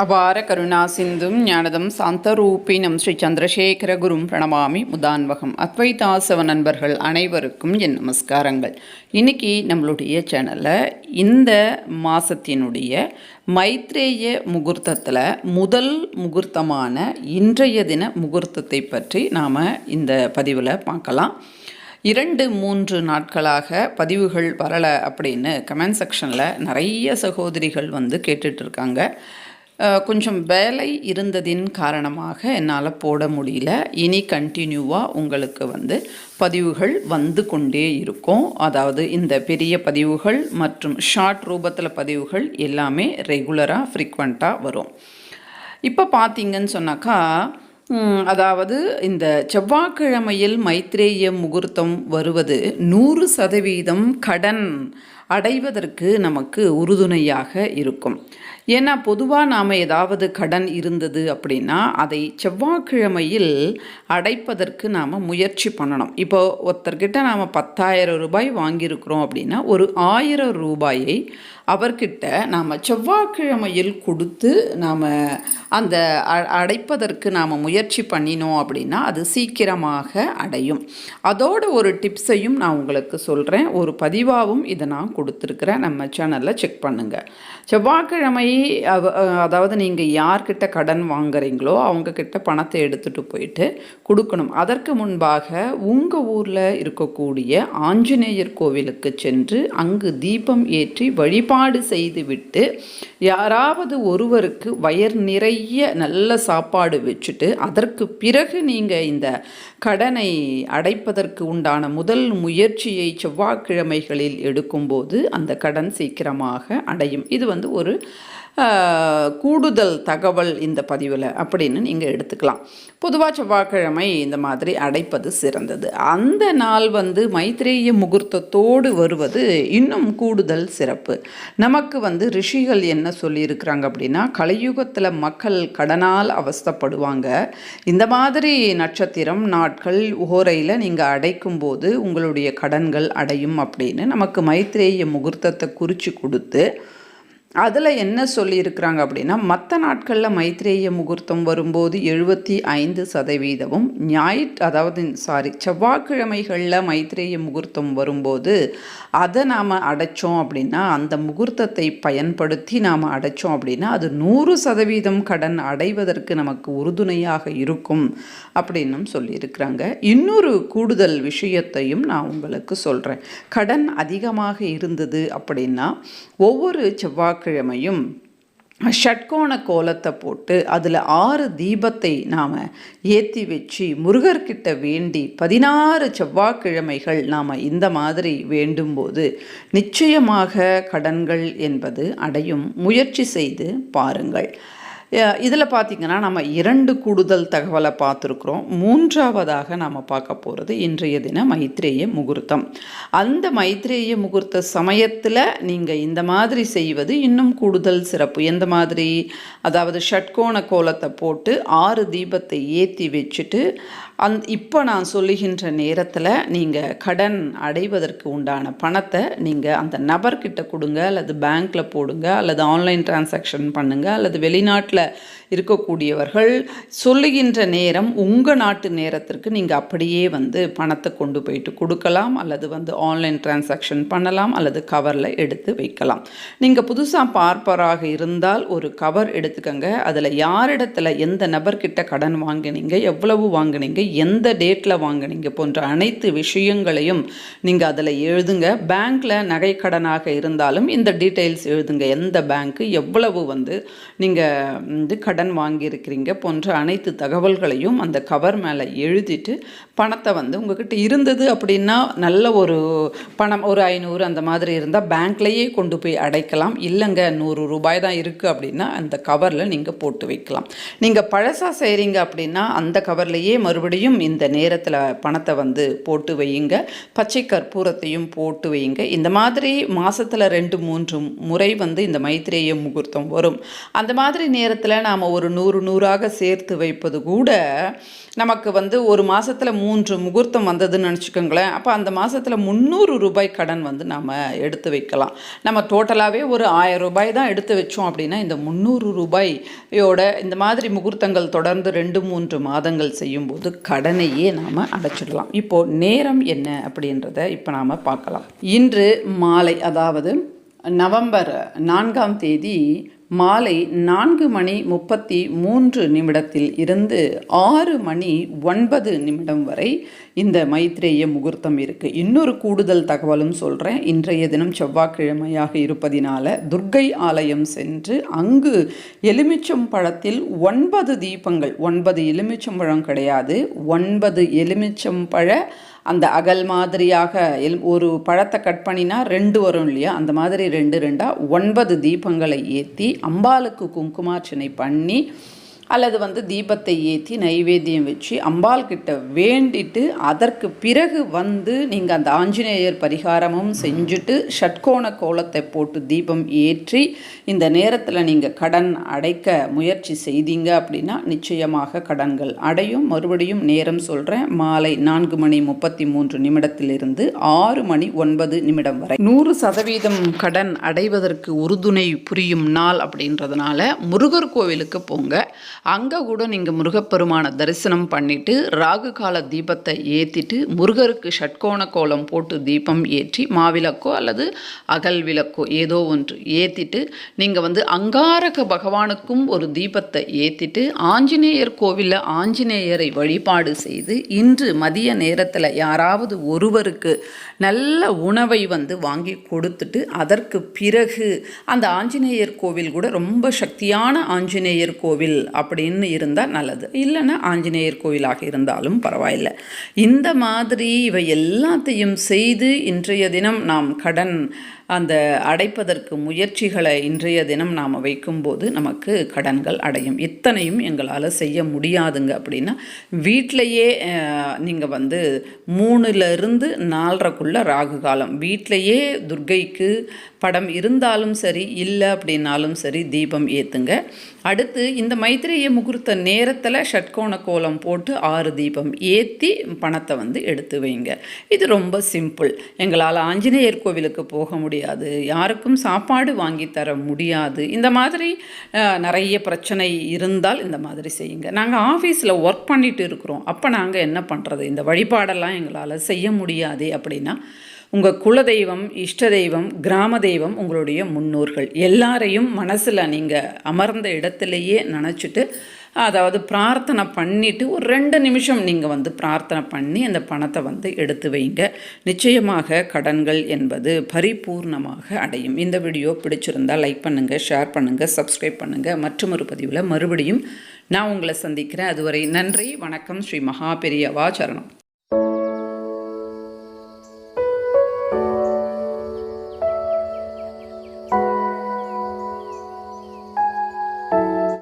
அபார கருணா சிந்தும் ஞானதம் சாந்தரூபினம் ஸ்ரீ சந்திரசேகர குரும் பிரணமாமி முதான்வகம். அத்வைதாசவ நண்பர்கள் அனைவருக்கும் என் நமஸ்காரங்கள். இன்னைக்கு நம்மளுடைய சேனலில் இந்த மாதத்தினுடைய மைத்ரேய முகூர்த்தத்தில் முதல் முகூர்த்தமான இன்றைய தின முகூர்த்தத்தை பற்றி நாம் இந்த பதிவில் பார்க்கலாம். 2-3 நாட்களாக பதிவுகள் வரலை அப்படின்னு கமெண்ட் செக்ஷனில் நிறைய சகோதரிகள் கேட்டுட்ருக்காங்க. கொஞ்சம் வேலை இருந்ததின் காரணமாக என்னால் போட முடியல. இனி கண்டினியூவாக உங்களுக்கு பதிவுகள் வந்து கொண்டே இருக்கும். அதாவது இந்த பெரிய பதிவுகள் மற்றும் ஷார்ட் ரூபத்தில் பதிவுகள் எல்லாமே ரெகுலராக ஃப்ரீக்வெண்ட்டாக வரும். இப்போ பார்த்தீங்கன்னு சொன்னாக்கா, அதாவது இந்த செவ்வாய்க்கிழமையில் மைத்ரேய முகூர்த்தம் வருவது 100% கடன் அடைவதற்கு நமக்கு உறுதுணையாக இருக்கும். ஏன்னா பொதுவாக நாம் ஏதாவது கடன் இருந்தது அப்படின்னா அதை செவ்வாய்க்கிழமையில் அடைப்பதற்கு நாம் முயற்சி பண்ணணும். இப்போ ஒருத்தர்கிட்ட நாம் 10,000 ரூபாய் வாங்கியிருக்கிறோம் அப்படின்னா ஒரு 1000 ரூபாயை அவர்கிட்ட நாம் செவ்வாய்க்கிழமையில் கொடுத்து நாம் அந்த அடைப்பதற்கு நாம் முயற்சி பண்ணினோம் அப்படின்னா அது சீக்கிரமாக அடையும். அதோட ஒரு டிப்ஸையும் நான் உங்களுக்கு சொல்கிறேன். ஒரு பதிவாகவும் இதை நான் கொடுத்துருக்குறேன், நம்ம சேனலில் செக் பண்ணுங்கள். செவ்வாய்க்கிழமை அதாவது நீங்கள் யார்கிட்ட கடன் வாங்குறீங்களோ அவங்கக்கிட்ட பணத்தை எடுத்துகிட்டு போயிட்டு கொடுக்கணும். அதற்கு முன்பாக உங்கள் ஊரில் இருக்கக்கூடிய ஆஞ்சநேயர் கோவிலுக்கு சென்று அங்கு தீபம் ஏற்றி வழிபாடு செய்துவிட்டு யாராவது ஒருவருக்கு வயிறு நிறைய நல்ல சாப்பாடு வச்சுட்டு அதற்கு பிறகு நீங்கள் இந்த கடனை அடைப்பதற்கு உண்டான முதல் முயற்சியை செவ்வாய்க்கிழமைகளில் எடுக்கும்போது அந்த கடன் சீக்கிரமாக அடையும். இது ஒரு கூடுதல் தகவல் இந்த பதிவில் அப்படின்னு நீங்கள் எடுத்துக்கலாம். பொதுவாக செவ்வாய்க்கிழமை இந்த மாதிரி அடைப்பது சிறந்தது. அந்த நாள் மைத்ரேய முகூர்த்தத்தோடு வருவது இன்னும் கூடுதல் சிறப்பு. நமக்கு ரிஷிகள் என்ன சொல்லியிருக்கிறாங்க அப்படின்னா, கலியுகத்தில் மக்கள் கடனால் அவஸ்தைப்படுவாங்க. இந்த மாதிரி நட்சத்திரம் நாட்கள் ஓரையில் நீங்கள் அடைக்கும்போது உங்களுடைய கடன்கள் அடையும் அப்படின்னு நமக்கு மைத்ரேய முகூர்த்தத்தை குறித்து கொடுத்து அதில் என்ன சொல்லியிருக்கிறாங்க அப்படின்னா, மற்ற நாட்களில் மைத்ரேய முகூர்த்தம் வரும்போது 75%, செவ்வாய்க்கிழமைகளில் மைத்ரேய முகூர்த்தம் வரும்போது அதை நாம் அடைச்சோம் அப்படின்னா, அந்த முகூர்த்தத்தை பயன்படுத்தி நாம் அடைச்சோம் அப்படின்னா அது 100% கடன் அடைவதற்கு நமக்கு உறுதுணையாக இருக்கும் அப்படின்னும் சொல்லியிருக்கிறாங்க. இன்னொரு கூடுதல் விஷயத்தையும் நான் உங்களுக்கு சொல்கிறேன். கடன் அதிகமாக இருந்தது அப்படின்னா ஒவ்வொரு செவ்வாய்க்கிழமையும் ஷட்கோண கோலத்தை போட்டு அதில் 6 தீபத்தை நாம் ஏற்றி வச்சு முருகர்கிட்ட வேண்டி 16 செவ்வாய்க்கிழமைகள் நாம் இந்த மாதிரி வேண்டும்போது நிச்சயமாக கடன்கள் என்பது அடையும். முயற்சி செய்து பாருங்கள். இதில் பார்த்திங்கன்னா நம்ம 2 கூடுதல் தகவலை பார்த்துருக்குறோம். 3ஆவதாக நாம் பார்க்க போகிறது இன்றைய தின மைத்ரேய முகூர்த்தம். அந்த மைத்ரேய முகூர்த்த சமயத்தில் நீங்கள் இந்த மாதிரி செய்வது இன்னும் கூடுதல் சிறப்பு. எந்த மாதிரி? அதாவது ஷட்கோண கோலத்தை போட்டு 6 தீபத்தை ஏற்றி வச்சுட்டு இப்போ நான் சொல்லுகின்ற நேரத்தில் நீங்கள் கடன் அடைவதற்கு உண்டான பணத்தை நீங்கள் அந்த நபர்கிட்ட கொடுங்க, அல்லது பேங்க்கில் போடுங்க, அல்லது ஆன்லைன் டிரான்சாக்ஷன் பண்ணுங்கள், அல்லது வெளிநாட்டில் இருக்கக்கூடியவர்கள் சொல்லுகின்ற நேரம் உங்கள் நாட்டு நேரத்திற்கு நீங்கள் அப்படியே பணத்தை கொண்டு போயிட்டு கொடுக்கலாம், அல்லது ஆன்லைன் டிரான்சாக்ஷன் பண்ணலாம், அல்லது கவரில் எடுத்து வைக்கலாம். நீங்கள் புதுசாக பார்ப்பராக இருந்தால் ஒரு கவர் எடுத்துக்கங்க. அதில் யாரிடத்துல எந்த நபர்கிட்ட கடன் வாங்கினீங்க, எவ்வளவு வாங்கினீங்க, எந்த டேட்டில் வாங்கினீங்க போன்ற அனைத்து விஷயங்களையும் நீங்கள் அதில் எழுதுங்க. பேங்க்கில் நகை கடனாக இருந்தாலும் இந்த டீட்டெயில்ஸ் எழுதுங்க. எந்த பேங்க்கு, எவ்வளவு நீங்கள் கடன் வாங்கியிருக்கிறீங்க போன்ற அனைத்து தகவல்களையும் அந்த கவர் மேலே எழுதிட்டு பணத்தை உங்ககிட்ட இருந்தது அப்படின்னா நல்ல ஒரு பணம் ஒரு 500 அந்த மாதிரி இருந்தால் பேங்க்லேயே கொண்டு போய் அடைக்கலாம். இல்லைங்க 100 ரூபாய் தான் இருக்குது அப்படின்னா அந்த கவரில் நீங்கள் போட்டு வைக்கலாம். நீங்கள் பழசாக செய்கிறீங்க அப்படின்னா அந்த கவர்லேயே மறுபடியும் இந்த நேரத்தில் பணத்தை போட்டு வையுங்க. பச்சை கற்பூரத்தையும் போட்டு வையுங்க. இந்த மாதிரி மாதத்தில் 2-3 முறை இந்த மைத்ரேய முகூர்த்தம் வரும். அந்த மாதிரி நேரத்தில் நேரத்தில் நாம் ஒரு 100 சேர்த்து வைப்பது கூட நமக்கு ஒரு மாதத்தில் 3 முகூர்த்தம் வந்ததுன்னு நினச்சிக்கோங்களேன். அப்போ அந்த மாதத்தில் 300 ரூபாய் கடன் நாம் எடுத்து வைக்கலாம். நம்ம டோட்டலாகவே ஒரு 1000 ரூபாய் தான் எடுத்து வச்சோம் அப்படின்னா இந்த 300 ரூபாயோட இந்த மாதிரி முகூர்த்தங்கள் தொடர்ந்து 2-3 மாதங்கள் செய்யும்போது கடனையே நாம் அடைச்சிடலாம். இப்போது நேரம் என்ன அப்படின்றத இப்போ நாம் பார்க்கலாம். இன்று மாலை, அதாவது நவம்பர் 4ஆம் தேதி மாலை 4:33 இருந்து 6:09 வரை இந்த மைத்ரேய முகூர்த்தம் இருக்குது. இன்னொரு கூடுதல் தகவலும் சொல்கிறேன். இன்றைய தினம் செவ்வாய்க்கிழமையாக இருப்பதினால துர்க்கை ஆலயம் சென்று அங்கு எலுமிச்சம் பழத்தில் 9 தீபங்கள், 9 எலுமிச்சம்பழம் கிடையாது, 9 எலுமிச்சம்பழ அந்த அகல் மாதிரியாக ஒரு பழத்தை கட் பண்ணினா 2 வரும் இல்லையா, அந்த மாதிரி 2 9 தீபங்களை ஏற்றி அம்பாளுக்கு குங்குமார்ச்சனை பண்ணி அல்லது தீபத்தை ஏற்றி நைவேத்தியம் வச்சு அம்பாள் கிட்ட வேண்டிட்டு அதற்கு பிறகு நீங்கள் அந்த ஆஞ்சநேயர் பரிகாரமும் செஞ்சுட்டு ஷட்கோண கோலத்தை போட்டு தீபம் ஏற்றி இந்த நேரத்தில் நீங்கள் கடன் அடைக்க முயற்சி செய்தீங்க அப்படின்னா நிச்சயமாக கடன்கள் அடையும். மறுபடியும் நேரம் சொல்கிறேன். மாலை 4:33 6:09 வரை 100% கடன் அடைவதற்கு உறுதுணை புரியும் நாள் அப்படின்றதுனால முருகர் கோவிலுக்கு போங்க. அங்கே கூட நீங்கள் முருகப்பெருமான தரிசனம் பண்ணிவிட்டு ராகு கால தீபத்தை ஏற்றிட்டு முருகருக்கு ஷட்கோண கோலம் போட்டு தீபம் ஏற்றி மாவிளக்கோ அல்லது அகல் விளக்கோ ஏதோ ஒன்று ஏற்றிட்டு நீங்கள் அங்காரக பகவானுக்கும் ஒரு தீபத்தை ஏற்றிட்டு ஆஞ்சநேயர் கோவிலில் ஆஞ்சநேயரை வழிபாடு செய்து இன்று மதிய நேரத்தில் யாராவது ஒருவருக்கு நல்ல உணவை வாங்கி கொடுத்துட்டு அதற்கு பிறகு அந்த ஆஞ்சநேயர் கோவில் கூட ரொம்ப சக்தியான ஆஞ்சநேயர் கோவில் அப்படின்னு இருந்தால் நல்லது. இல்லைன்னா ஆஞ்சநேயர் கோயிலாக இருந்தாலும் பரவாயில்லை. இந்த மாதிரி இவை எல்லாத்தையும் செய்து இன்றைய தினம் நாம் கடன் அந்த அடைப்பதற்கு முயற்சிகளை இன்றைய தினம் நாம் வைக்கும்போது நமக்கு கடன்கள் அடையும். இத்தனையும் எங்களால் செய்ய முடியாதுங்க அப்படின்னா வீட்டிலையே நீங்கள் 3லிருந்து 4:30 ராகு காலம் வீட்டிலையே துர்க்கைக்கு படம் இருந்தாலும் சரி, இல்லை அப்படின்னாலும் சரி தீபம் ஏற்றுங்க. அடுத்து இந்த மைத்ரேய முகூர்த்த நேரத்தில் ஷட்கோண கோலம் போட்டு 6 தீபம் ஏற்றி பணத்தை எடுத்து வைங்க. இது ரொம்ப சிம்பிள். எங்களால் ஆஞ்சநேயர் கோவிலுக்கு போக முடியாது, யாருக்கும் சாப்பாடு வாங்கி தர முடியாது, இந்த மாதிரி நிறைய பிரச்சனை இருந்தால் இந்த மாதிரி செய்யுங்க. நாங்கள் ஆஃபீஸில் ஒர்க் பண்ணிட்டு இருக்கிறோம், அப்போ நாங்கள் என்ன பண்ணுறது, இந்த வழிபாடெல்லாம் எங்களால் செய்ய முடியாது அப்படின்னா உங்கள் குலதெய்வம், இஷ்ட தெய்வம், கிராம தெய்வம், உங்களுடைய முன்னோர்கள் எல்லாரையும் மனசில் நீங்கள் அமர்ந்த இடத்துலையே நினச்சிட்டு அதாவது பிரார்த்தனை பண்ணிவிட்டு ஒரு 2 நிமிஷம் நீங்கள் பிரார்த்தனை பண்ணி அந்த பணத்தை எடுத்து வைங்க. நிச்சயமாக கடன்கள் என்பது பரிபூர்ணமாக அடையும். இந்த வீடியோ பிடிச்சிருந்தால் லைக் பண்ணுங்கள், ஷேர் பண்ணுங்கள், சப்ஸ்கிரைப் பண்ணுங்கள். மற்றொரு பதிவில் மறுபடியும் நான் உங்களை சந்திக்கிறேன். அதுவரை நன்றி, வணக்கம். ஸ்ரீ மகா பெரியவா சரணம்.